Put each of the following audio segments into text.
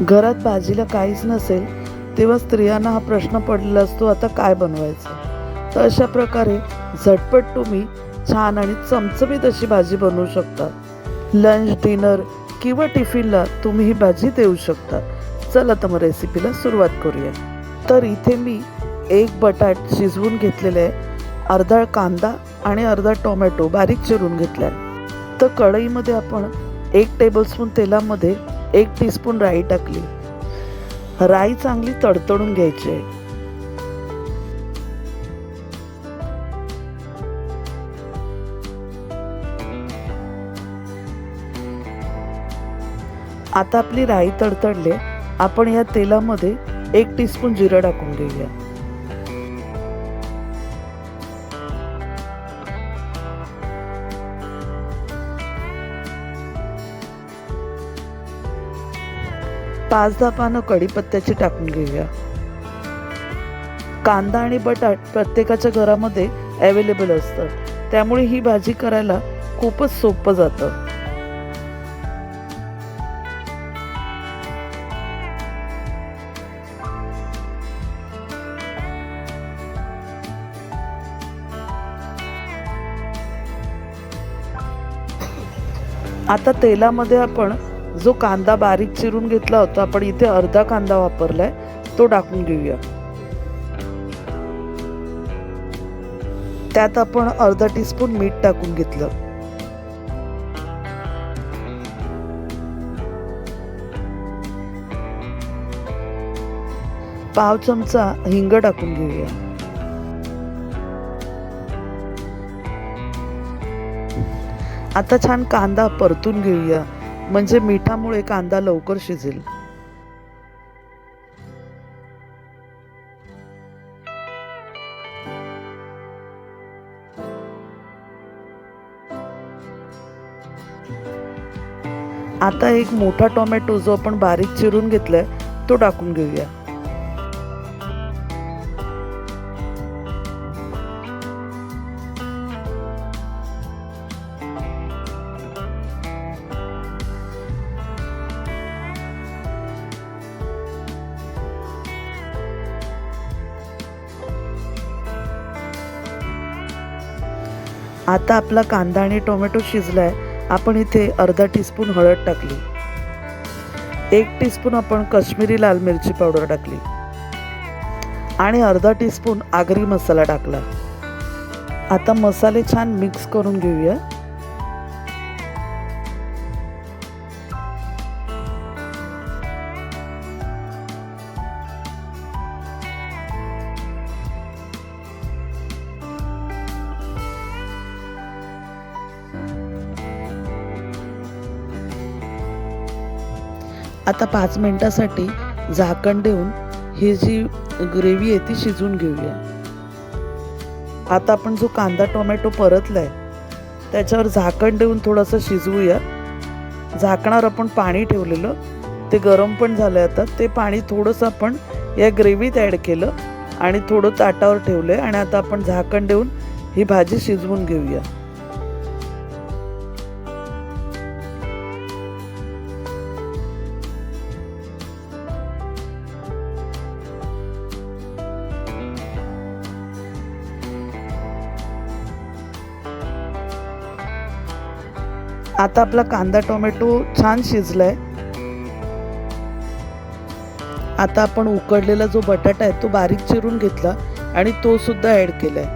घरात भाजीला काहीच नसेल तेव्हा स्त्रियांना हा प्रश्न पडलेला असतो, आता काय बनवायचं. तर अशा प्रकारे झटपट तुम्ही छान आणि चमचमीत अशी भाजी बनवू शकता. लंच, डिनर किंवा टिफिनला तुम्ही ही भाजी देऊ शकता. चला तर मग रेसिपीला सुरुवात करूया. तर इथे मी एक बटाट शिजवून घेतलेले आहे, अर्धा कांदा आणि अर्धा टोमॅटो बारीक चिरून घेतला आहे. तर कढईमध्ये आपण 1 टेबलस्पून तेलामध्ये 1 टीस्पून राई टाकली. राई चांगली तडतडून घ्यायची आहे. आता आपली राई तडतडले, आपण या तेलामध्ये 1 टीस्पून जिरं टाकून घेऊया. पाच 10 पानं कढीपत्त्याची टाकून घेऊया. कांदा आणि बटाट प्रत्येकाच्या घरामध्ये अवेलेबल असतं, त्यामुळे ही भाजी करायला खूपच सोपं जातं. आता तेलामध्ये आपण जो कांदा बारीक चिरून घेतला होता, आपण इथे अर्धा कांदा वापरलाय, तो टाकून घेऊया. त्यात आपण अर्धा टीस्पून मीठ टाकून घेतलं. पाव चमचा हिंग टाकून घेऊया. आता छान कांदा परतून घेऊया, म्हणजे मिठामुळे कांदा लवकर शिजेल. आता एक मोठा टोमॅटो जो आपण बारीक चिरून घेतलाय, तो टाकून घेऊया. आता आपला कांदा आणि टोमॅटो शिजलाय, आपण इथे अर्धा टीस्पून हळद टाकली. 1 टीस्पून आपण काश्मीरी लाल मिरची पावडर टाकली आणि अर्धा टीस्पून आगरी मसाला टाकला. आता मसाले छान मिक्स करून घेऊया. आता 5 मिनिटासाठी झाकण देऊन ही जी ग्रेव्ही आहे ती शिजवून घेऊया. आता आपण जो कांदा टोमॅटो परतलाय, त्याच्यावर झाकण देऊन थोडंसं शिजवूया. झाकणावर आपण पाणी ठेवलेलं, ते गरम पण झालं. आता ते पाणी थोडंसं आपण या ग्रेव्हीत ॲड केलं आणि थोडं ताटावर ठेवलं आहे आणि आता आपण झाकण देऊन ही भाजी शिजवून घेऊया. आता आपला कांदा टोमॅटो छान शिजलाय. आता आपण उकडलेला जो बटाटा आहे तो बारीक चिरून घेतला आणि तो सुद्धा ॲड केलाय.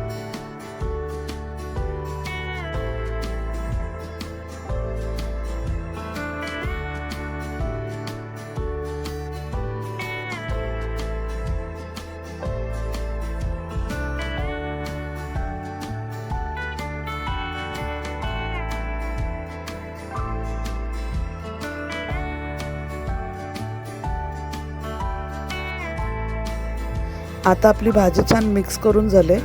आता आपली भाजी छान मिक्स करून झाले.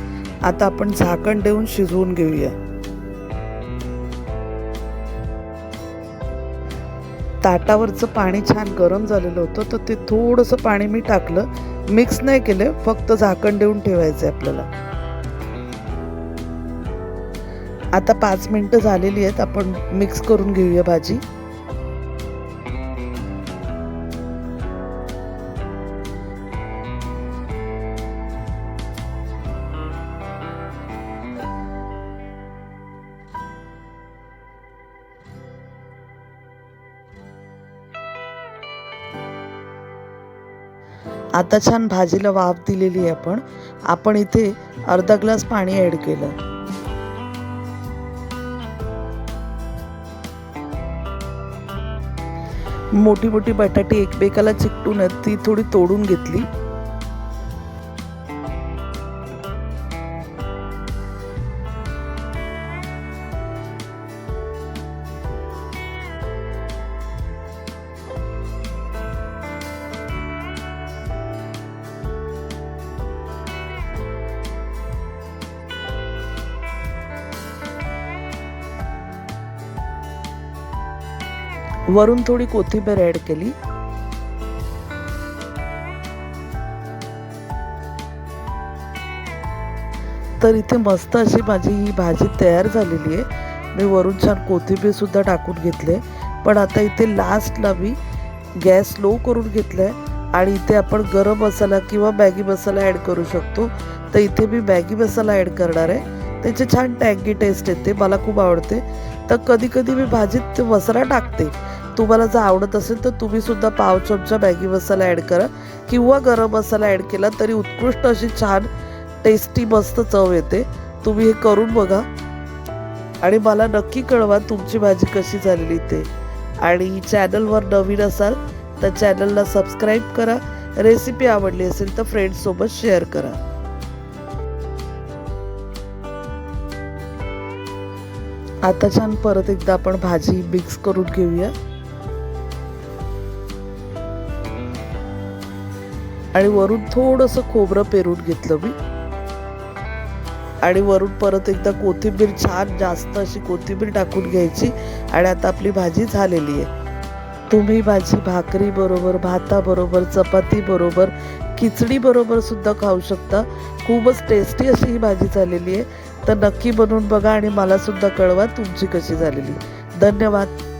आता आपण झाकण देऊन शिजवून घेऊया. ताटावरचं पाणी छान गरम झालेलं होतं, तर ते थोडंसं पाणी मी टाकलं. मिक्स नाही केलं, फक्त झाकण देऊन ठेवायचं आहे आपल्याला. आता 5 मिनिटं झालेली आहेत, आपण मिक्स करून घेऊया भाजी. आता छान भाजीला वाफ दिलेली आहे आपण इथे अर्धा ग्लास पाणी ॲड केलं. मोठी मोठी बटाटी एकमेकाला चिकटून ती थोडी तोडून घेतली. वरून थोडी कोथिंबीर ॲड केली. तर इथे मस्त अशी माझी ही भाजी तयार झालेली आहे. मी वरून छान कोथिंबीर सुद्धा टाकून घेतले. पण आता इथे लास्टला मी गॅस लो करून घेतलाय आणि इथे आपण गरम मसाला किंवा मॅगी मसाला ॲड करू शकतो. तर इथे मी मॅगी मसाला ॲड करणार आहे. त्याची छान टँगी टेस्ट येते, मला खूप आवडते. तर कधी कधी मी भाजीत मसाला टाकते. तुम्हाला जर आवडत असेल तर तुम्ही सुद्धा पाव चमचा मॅगी मसाला ॲड करा किंवा गरम मसाला ॲड केला तरी उत्कृष्ट अशी छान टेस्टी मस्त चव येते. तुम्ही हे करून बघा आणि मला नक्की कळवा तुमची भाजी कशी झालेली ते. आणि चॅनलवर नवीन असाल तर चॅनलला सबस्क्राईब करा. रेसिपी आवडली असेल तर फ्रेंड्ससोबत शेअर करा. आता छान परत एकदा आपण भाजी मिक्स करून घेऊया. आणि वरून थोडंसं खोबरं पेरून घेतलं मी. आणि वरून परत एकदा कोथिंबीर छान जास्त अशी कोथिंबीर टाकून घ्यायची. आणि आता आपली भाजी झालेली आहे. तुम्ही भाजी भाकरी बरोबर, भाताबरोबर, चपाती बरोबर, खिचडी बरोबर सुद्धा खाऊ शकता. खूपच टेस्टी अशी ही भाजी झालेली आहे. तर नक्की बनवून बघा आणि मला सुद्धा कळवा तुमची कशी झालेली. धन्यवाद.